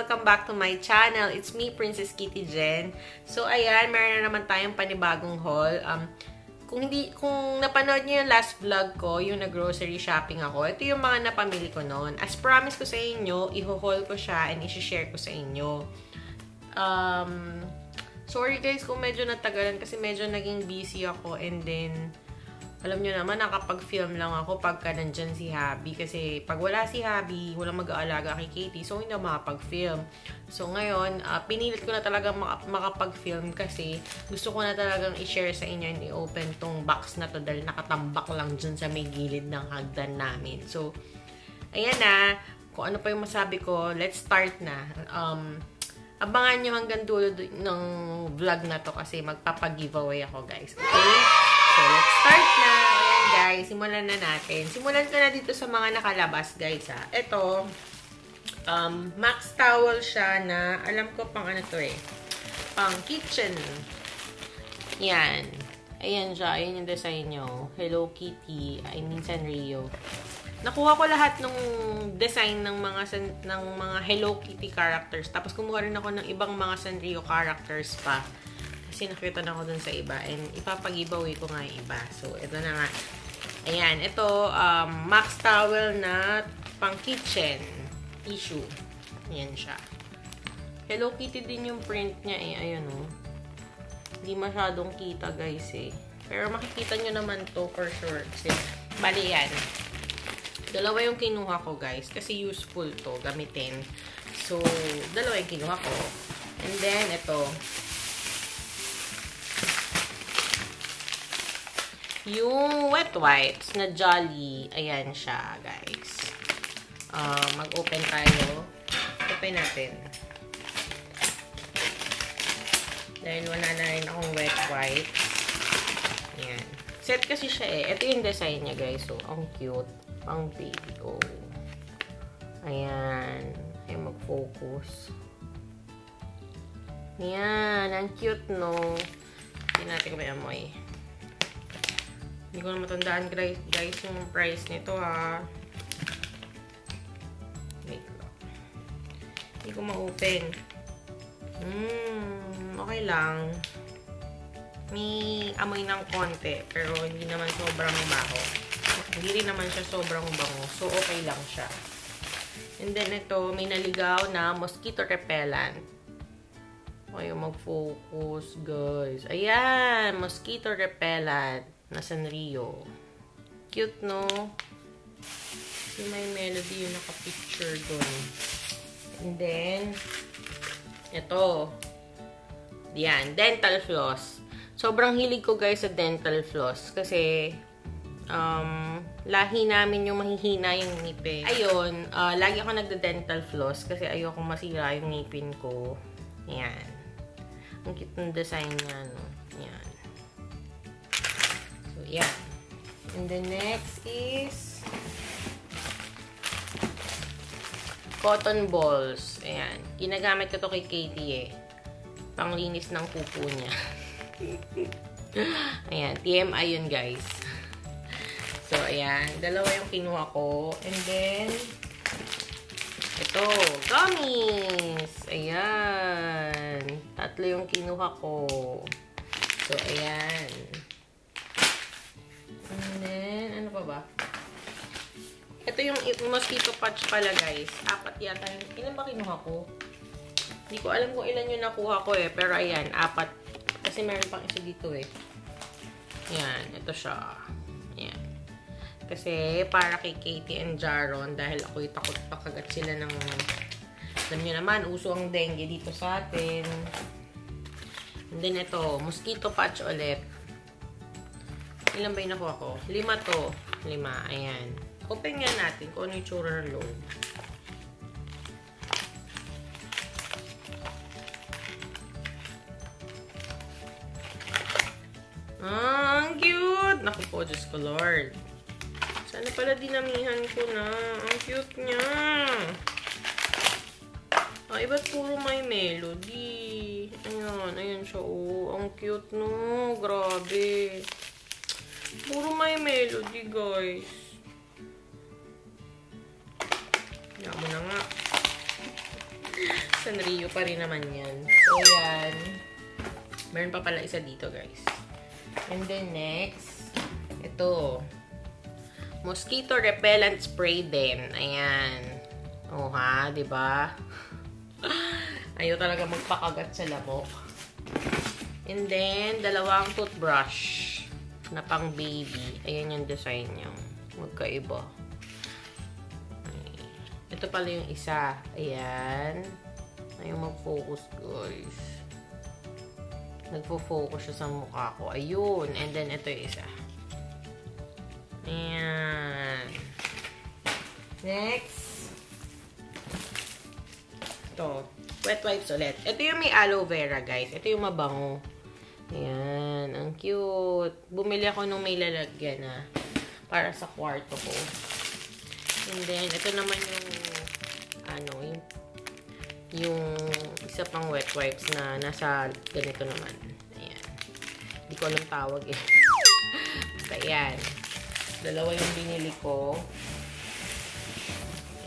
Welcome back to my channel. It's me, Princess Kitty Jen. So, ayan, meron na naman tayong panibagong haul. Kung napanood niyo yung last vlog ko, yung nag-grocery shopping ako, ito yung mga napamili ko noon. As promise ko sa inyo, i-haul ko siya and i-share ko sa inyo. Sorry guys kung medyo natagalan kasi medyo naging busy ako and then alam nyo naman, nakapag-film lang ako pagka nandyan si Habi. Kasi pag wala si Habi, walang mag-aalaga kay Katie. So, hindi ako makapag-film. So, ngayon, pinilit ko na talaga makapag-film kasi gusto ko na talagang i-share sa inyo and i-open tong box na to dahil nakatambak lang dyan sa may gilid ng hagdan namin. So, ayan na. Kung ano pa yung masabi ko, let's start na. Abangan nyo hanggang dulo ng vlog na to kasi magpapag-giveaway ako, guys. Okay? So, let's start na. Ayan, guys. Simulan na natin. Simulan ko na dito sa mga nakalabas, guys, ha. Ito, Max towel siya na, alam ko pang ano to eh. Pang kitchen. Yan. Ayan siya. Ayan yung design nyo. Hello Kitty. I mean Sanrio. Nakuha ko lahat ng design ng mga Hello Kitty characters. Tapos kumuha rin ako ng ibang mga Sanrio characters pa. Kasi nakita na ako dun sa iba. And ipapag-giveaway ko nga yung iba. So, ito na nga. Ayan. Ito, Max towel na pang kitchen tissue. Ayan siya. Hello Kitty din yung print niya eh. Ayan o. Hindi masyadong kita guys eh. Pero makikita nyo naman to for sure. Kasi, bali yan. Dalawa yung kinuha ko guys. Kasi useful to gamitin. So, dalawa yung kinuha ko. And then, ito. Yung wet wipes na Jolly, ayan siya, guys. Mag-open tayo. Open natin. Dahil wala na rin akong wet wipes. Ayan. Set kasi siya eh. Ito yung design niya, guys. So, ang cute. Pang baby. Oh. Ayan. Ay, mag-focus. Ayan. Ang cute, no? Hindi natin kung may amoy. Hindi ko na matandaan guys yung price nito ha. Wait lang. Hindi ko ma-open. Okay lang. May amoy ng konti. Pero hindi naman sobrang baho. Hindi rin naman siya sobrang bango. So okay lang siya. And then ito, may naligaw na mosquito repellent. Ayaw mag-focus guys. Ayan! Mosquito repellent. Na Sanrio. Cute, no? Si My Melody yung naka-picture dun. And then, ito. Yan, dental floss. Sobrang hilig ko guys sa dental floss. Kasi, lahi namin yung mahihina yung ngipin. Ayun, lagi ako nagda-dental floss kasi ayoko masira yung ngipin ko. Yan. Ang cute ng design niya, no? Yan. Yeah. And the next is cotton balls. Ayan. Ginagamit ko to kay Katie eh. Panglinis ng pupo niya. Ayan. TMI yun guys. So, ayan. Dalawa yung kinuha ko. And then, ito. Gummies. Ayan. Tatlo yung kinuha ko. So, ayan. And then, ano pa ba? Ito yung mosquito patch pala, guys. 4 yata. Ilan ba kinuha ko? Hindi ko alam kung ilan yung nakuha ko eh. Pero ayan, 4. Kasi meron pang isa dito eh. Ayan, ito siya. Ayan. Kasi para kay Katie and Jaron, dahil ako'y takot pakagat sila ng... Alam nyo naman, uso ang dengue dito sa atin. And then ito, mosquito patch ulit. Ilan ba yung nakuha ko? 5 to. 5. Ayan. Open nga natin kung ano yung tsura ng loob. Ang cute! Naku po, Diyos ko, Lord. Sana pala dinamihan ko na. Ang cute niya. Ay, ba't puro may melody? Ayan. Ayan siya. Oh, ang cute, no? Grabe. Puro may melody, guys. Yan mo na nga. Sanrio pa rin naman yan. So, yan. Meron pa pala isa dito, guys. And then, next, ito. Mosquito repellent spray din. Ayan. O, ha? Diba? Ayaw talaga magpakagat sa lamok. And then, dalawang toothbrush na pang baby. Ayan yung design niya. Magkaiba. Ito pala yung isa. Ayan. Ayaw mag-focus, guys. Nagpo-focus siya sa mukha ko. Ayun. And then, ito yung isa. Ayan. Next. Ito. Wet wipes ulit. Ito yung may aloe vera, guys. Ito yung mabango. Ayan. Ang cute. Bumili ako nung may lalagyan na para sa kwarto ko. And then, ito naman yung ano, yung isa pang wet wipes na nasa ganito naman. Ayan. Hindi ko alam tawag eh. Basta yan. Dalawa yung binili ko.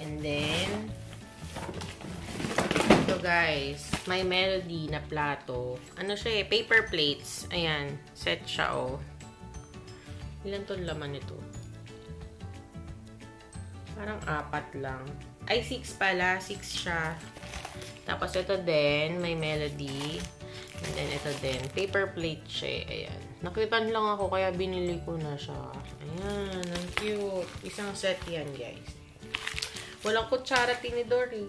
And then, ito guys, may Melody na plato. Ano siya eh, paper plates. Ayan, set siya oh. Ilan tong laman nito? Parang 4 lang. Ay, 6 pala. 6 siya. Tapos ito din, may Melody. And then ito din, paper plate siya. Ayan. Nakitan lang ako kaya binili ko na siya. Ayan, ang cute. Isang set yan, guys. Walang kutsara tinidor eh.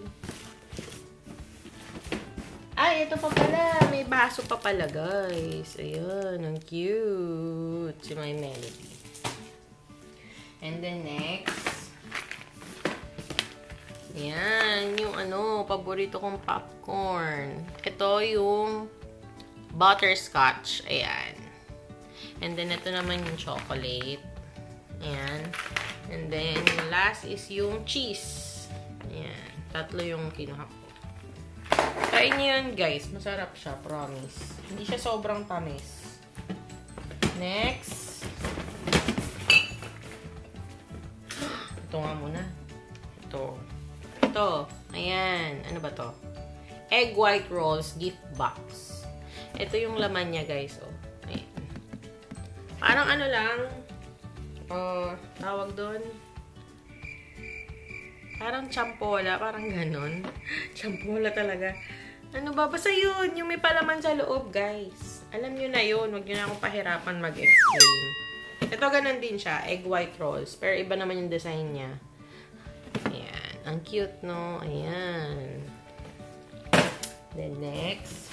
Ay, ito pa pala. May baso pa pala, guys. Ayan, ang cute. Si my Melody. And then next, ayan, yung ano, paborito kong popcorn. Ito yung butterscotch. Ayan. And then, ito naman yung chocolate. Ayan. And then, yung last is yung cheese. Ayan. 3 yung kinuha ko. Try nyo yun, guys. Masarap siya, promise. Hindi siya sobrang tamis. Next. Ito nga muna. Ito. Ito. Ayan. Ano ba to? Egg white rolls gift box. Ito yung laman niya, guys. Oh. Ayan. Parang ano lang. Tawag doon. Parang champola. Parang ganon. Champola talaga. Ano ba? Basta yun. Yung may palaman sa loob, guys. Alam nyo na yun. Huwag nyo na akong pahirapan mag-explain. Ito ganon din siya. Egg white rolls. Pero iba naman yung design niya. Ayan. Ang cute, no? Ayan. Then next.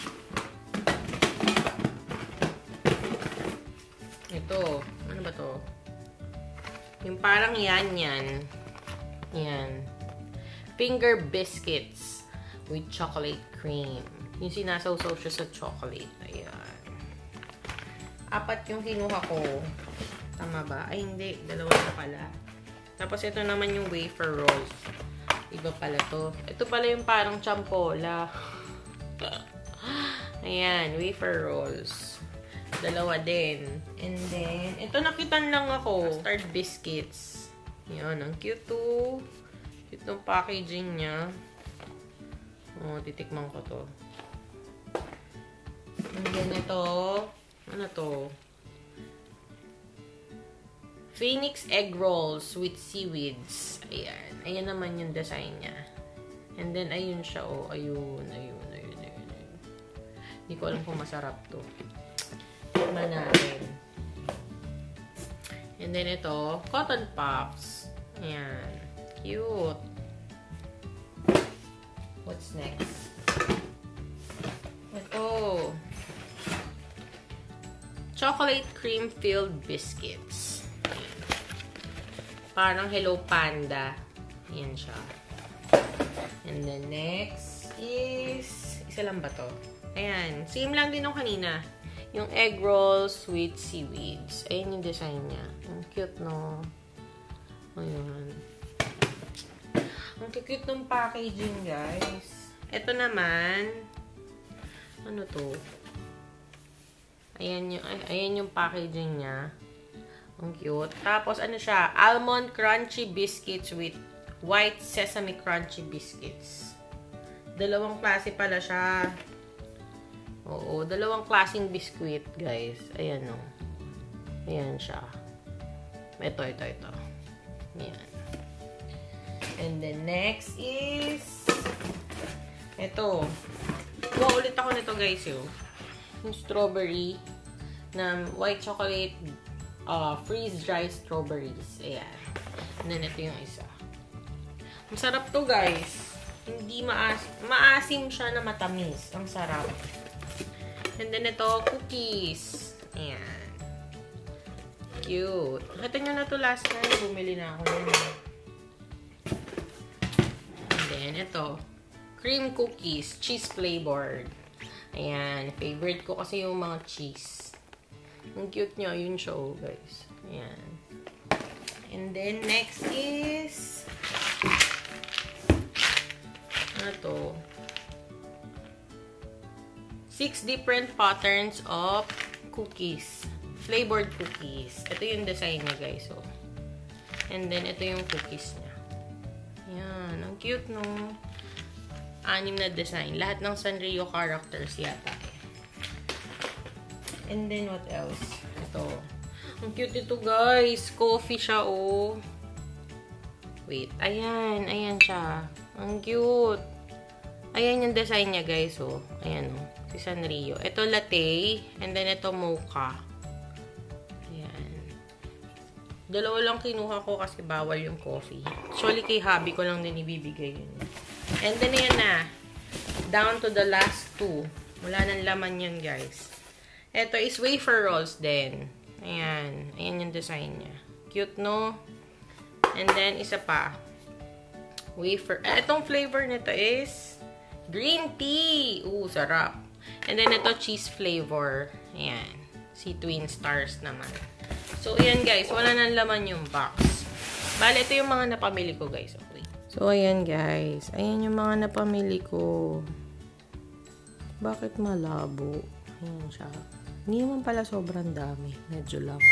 Ito. Ano ba to? Yung parang yan. Yan. Finger biscuits with chocolate cream. Yung sinasawsaw siya sa chocolate. Ayan. 4 yung kinuha ko. Tama ba? Ay, hindi. 2 na pala. Tapos, ito naman yung wafer rolls. Iba pala to. Ito pala yung parang champola. Ayan. Wafer rolls. 2 din. And then, ito nakitan lang ako. Custard biscuits. Yan. Ang cute to. Cute ng packaging niya. Oh, titikman ko to. And then ito. Ano to? Phoenix egg rolls with seaweeds. Ayan. Ayan naman yung design niya. And then, ayun siya. Oh, ayun. Hindi ko alam kung masarap to. Tikman natin. And then ito, cotton pops. Ayan. Cute. What's next? Ito. Chocolate cream filled biscuits. Ayan. Parang Hello Panda. Ayan siya. And then next is, isa lang ba to? Ayan. Same lang din nung kanina. Yung egg rolls with seaweeds. Ayan yung design niya. Ang cute, no? Ayan. Ang cute ng packaging, guys. Ito naman. Ano to? Ayan yung packaging niya. Ang cute. Tapos, ano siya? Almond crunchy biscuits with white sesame crunchy biscuits. Dalawang klase pala siya. Oo, dalawang klaseng biskuit, guys. Ayan, o. Ayan siya. Ito. Ayan. And then, next is ito. Kuha ulit ako nito, guys, yung strawberry na white chocolate freeze-dried strawberries. Ayan. And then, ito yung isa. Masarap to, guys. Hindi maasim siya na matamis. Ang sarap. And then, ito, cookies. Ayan. Cute. Nakita nyo na to last time. Bumili na ako nun. And then, ito. Cream cookies. Cheese flavored. Ayan. Favorite ko kasi yung mga cheese. Ang cute nyo. Yun siya, guys. Ayan. And then, next is ano to? 6 different patterns of cookies. Flavored cookies. Ito yung design niya, guys. So. And then, ito yung cookies niya. Ayan. Ang cute, no? 6 na design. Lahat ng Sanrio characters yata. And then, what else? Ito. Ang cute ito, guys. Coffee siya, oh. Wait. Ayan. Ayan siya. Ang cute. Ayan yung design niya, guys, oh. Ayan, oh. Si Sanrio. Ito, latte. And then, ito, mocha. Dalawa lang kinuha ko kasi bawal yung coffee. Actually, kay hubby ko lang din ibibigay yun. And then, ayan na. Down to the last 2. Wala nang laman yan, guys. Ito is wafer rolls din. Ayan. Ayan yung design niya. Cute, no? And then, isa pa. Wafer. Itong flavor nito is green tea. Ooh, sarap. And then, ito cheese flavor. Ayan. Si Twin Stars naman. So, ayan guys. Wala nang laman yung box. Bale, ito yung mga napamili ko, guys. Okay. So, ayan guys. Ayan yung mga napamili ko. Bakit malabo? Ayan siya. Hindi naman pala sobrang dami. Medyo lang.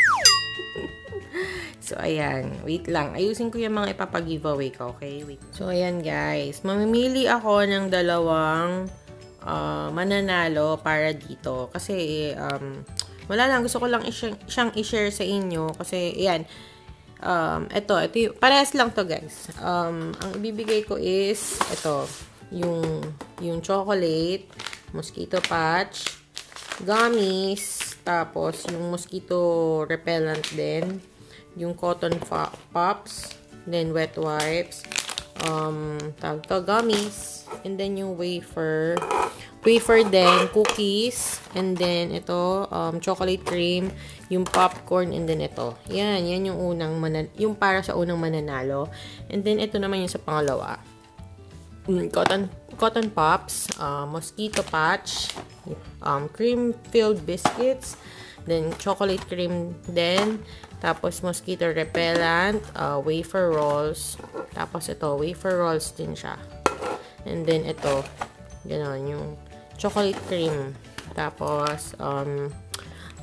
So, ayan. Wait lang. Ayusin ko yung mga ipapag-giveaway ko, okay? Wait. So, ayan guys. Mamimili ako ng dalawang mananalo para dito. Kasi, wala lang. Gusto ko lang siyang i-share sa inyo. Kasi, ayan. Ito yung, parehas lang to guys. Ang ibibigay ko is, ito. Yung chocolate, mosquito patch, gummies, tapos yung mosquito repellent din, yung cotton pops, then wet wipes, tawag to, gummies, and then yung wafer din, cookies, and then ito, chocolate cream, yung popcorn, and then ito. Yan yung unang yung para sa unang mananalo. And then ito naman yung sa pangalawa. Cotton pops, mosquito patch, cream-filled biscuits, then chocolate cream din, tapos mosquito repellent, wafer rolls, tapos ito, wafer rolls din siya. And then ito, gano'n, yung chocolate cream, tapos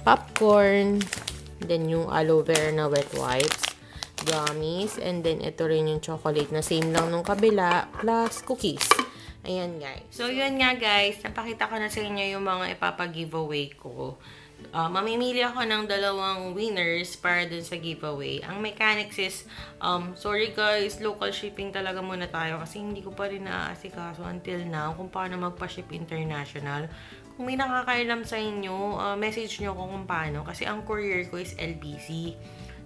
popcorn, then yung aloe vera na wet wipes, gummies, and then ito rin yung chocolate na same lang nung kabila, plus cookies. Ayan, guys. So, yun nga, guys. Napakita ko na sa inyo yung mga ipapag-giveaway ko. Mamimili ako ng dalawang winners para dun sa giveaway. Ang mechanics is, sorry guys, local shipping talaga muna tayo kasi hindi ko pa rin naaasikaso until now kung paano magpa-ship international. Kung may nakakailam sa inyo, message nyo ko kung paano kasi ang courier ko is LBC.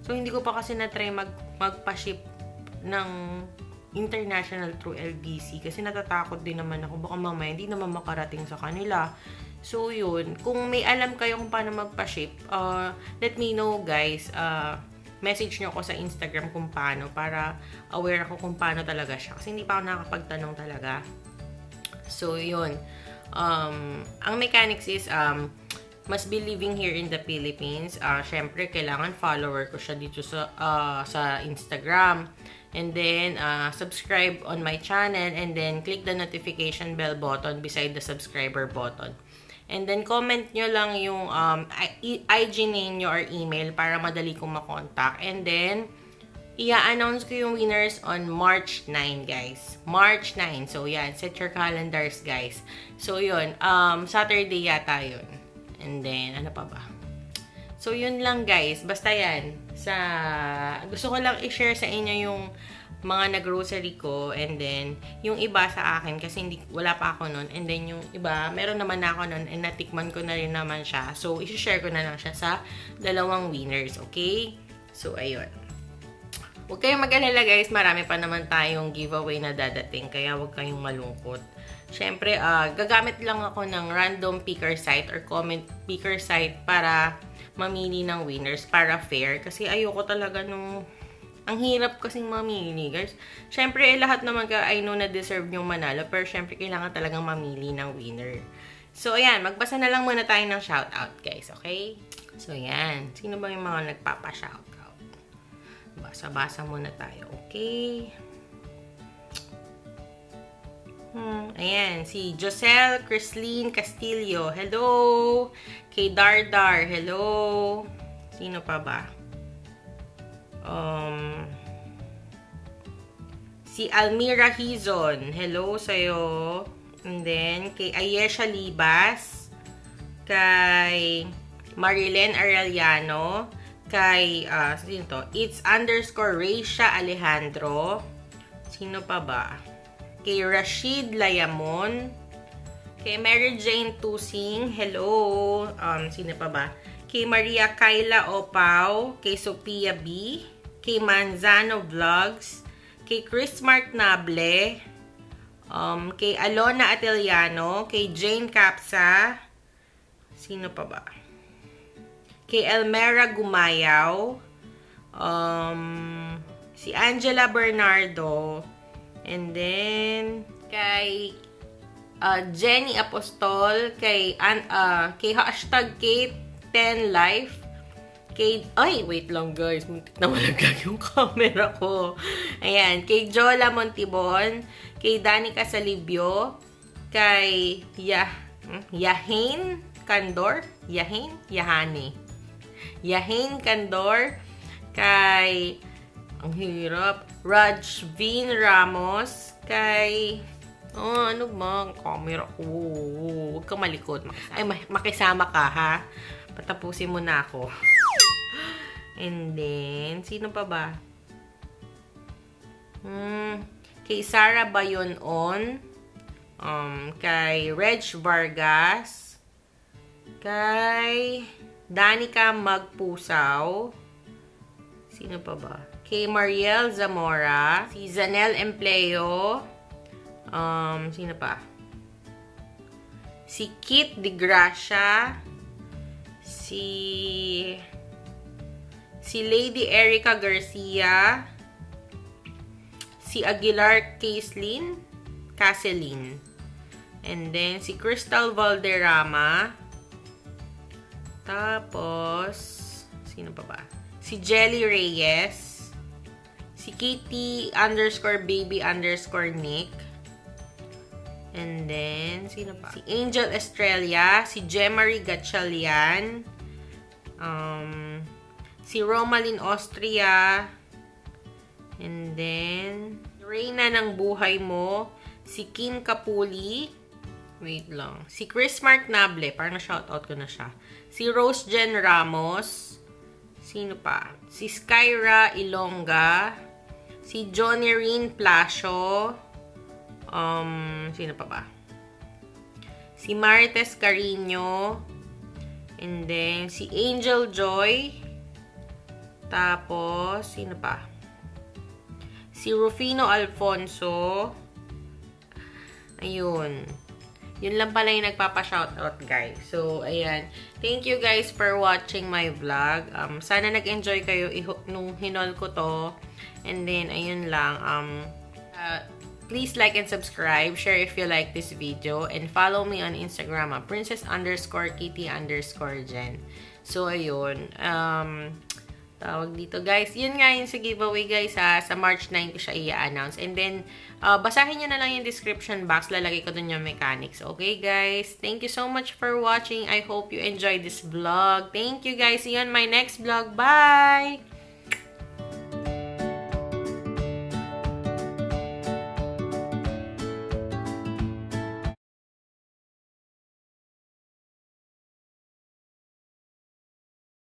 So, hindi ko pa kasi na-try magpa-ship ng international through LBC kasi natatakot din naman ako baka mamaya hindi naman makarating sa kanila. So, yun. Kung may alam kayo kung paano magpa-ship, let me know, guys. Message nyo ako sa Instagram kung paano para aware ako kung paano talaga siya. Kasi hindi pa ako nakakapagtanong talaga. So, yun. Ang mechanics is, must be living here in the Philippines. Syempre, kailangan follower ko siya dito sa Instagram. And then, subscribe on my channel. And then, click the notification bell button beside the subscriber button. And then, comment nyo lang yung IG name nyo or email para madali kong makontak. And then, i-announce ko yung winners on March 9, guys. March 9. So, yan. Set your calendars, guys. So, yun. Saturday yata yun. And then, ano pa ba? So, yun lang, guys. Basta yan. Gusto ko lang i-share sa inyo yung mga nag-grocery ko. And then, yung iba sa akin, kasi wala pa ako nun. And then, yung iba, meron naman ako nun. And natikman ko na rin naman siya. So, i-share ko na lang siya sa dalawang winners. Okay? So, ayun. Huwag kayong mag-alala, guys. Marami pa naman tayong giveaway na dadating. Kaya huwag kayong malungkot. Syempre, gagamit lang ako ng random picker site or comment picker site para mamili ng winners para fair. Kasi ayoko talaga nung... Ang hirap kasing mamili, guys. Syempre, lahat naman I know na deserve yung manalo. Pero syempre, kailangan talagang mamili ng winner. So, ayan. Magbasa na lang muna tayo ng shoutout, guys. Okay? So, ayan. Sino ba yung mga nagpapa-shoutout? Basa-basa muna tayo. Okay? Ayan. Si Joselle Crislin Castillo. Hello! Kay Dardar. Hello! Sino pa ba? Si Almira Hizon. Hello sa'yo. And then, kay Ayesha Libas. Kay Marilyn Arellano. Kay, sino to? It's_Raisha Alejandro. Sino pa ba? Kay Rashid Layamon. Kay Mary Jane Tusing. Hello. Sino pa ba? Kay Maria Kayla Opaw. Kay Sophia B. Kay Manzano Vlogs. Kay Chris Mark Nable. Kay Alona Ateliano. Kay Jane Capsa. Sino pa ba? Kay Elmera Gumayaw, si Angela Bernardo, and then kay Jenny Apostol, kay hashtag Kate10Life, wait lang, guys, muntik na malaglag yung camera ko. Ayan, kay Jola Montibon, kay Danica Salibio, kay Yahain Candor, Yahain Candor, kay, ang hirap, Rajvin Ramos, kay, ano ba, ang camera ko, huwag kang malikot, makisama ka, ha? Patapusin mo na ako. And then, sino pa ba? Kay Sarah Bayonon, kay Reg Vargas, kay Danica Magpusaw. Sino pa ba? Kay Mariel Zamora. Si Zanel Empleo. Sino pa? Si Kit De Gracia. Si Lady Erica Garcia. Si Aguilar Caselin. And then, si Crystal Valderrama. Tapos, sino pa ba? Si Jelly Reyes. Si Kitty_baby_Nick. And then, sino pa? Si Angel Estrella. Si Jemarie Gatchalian. Si Romalyn Austria. And then, Reyna ng Buhay Mo. Si Kim Kapuli. Wait lang. Si Chris Mark Nable. Parang na-shoutout ko na siya. Si Rose Jen Ramos. Sino pa? Si Skyra Ilongga. Si Johnny Rin Plasio. Sino pa ba? Si Marites Carino. And then, si Angel Joy. Tapos, sino pa? Si Rufino Alfonso. Ayun. Yun lang pala yung nagpapa-shoutout, guys. So, ayan. Thank you, guys, for watching my vlog. Sana nag-enjoy kayo nung hinol ko to. And then, ayun lang. Please like and subscribe. Share if you like this video. And follow me on Instagram, princess_kitty_jen. So, ayun. Tawag dito, guys. Yun nga yun sa giveaway, guys, ha. Sa March 9 ko siya i-announce. And then, basahin nyo na lang yung description box. Lalagay ko dun yung mechanics. Okay, guys? Thank you so much for watching. I hope you enjoyed this vlog. Thank you, guys. See you on my next vlog. Bye!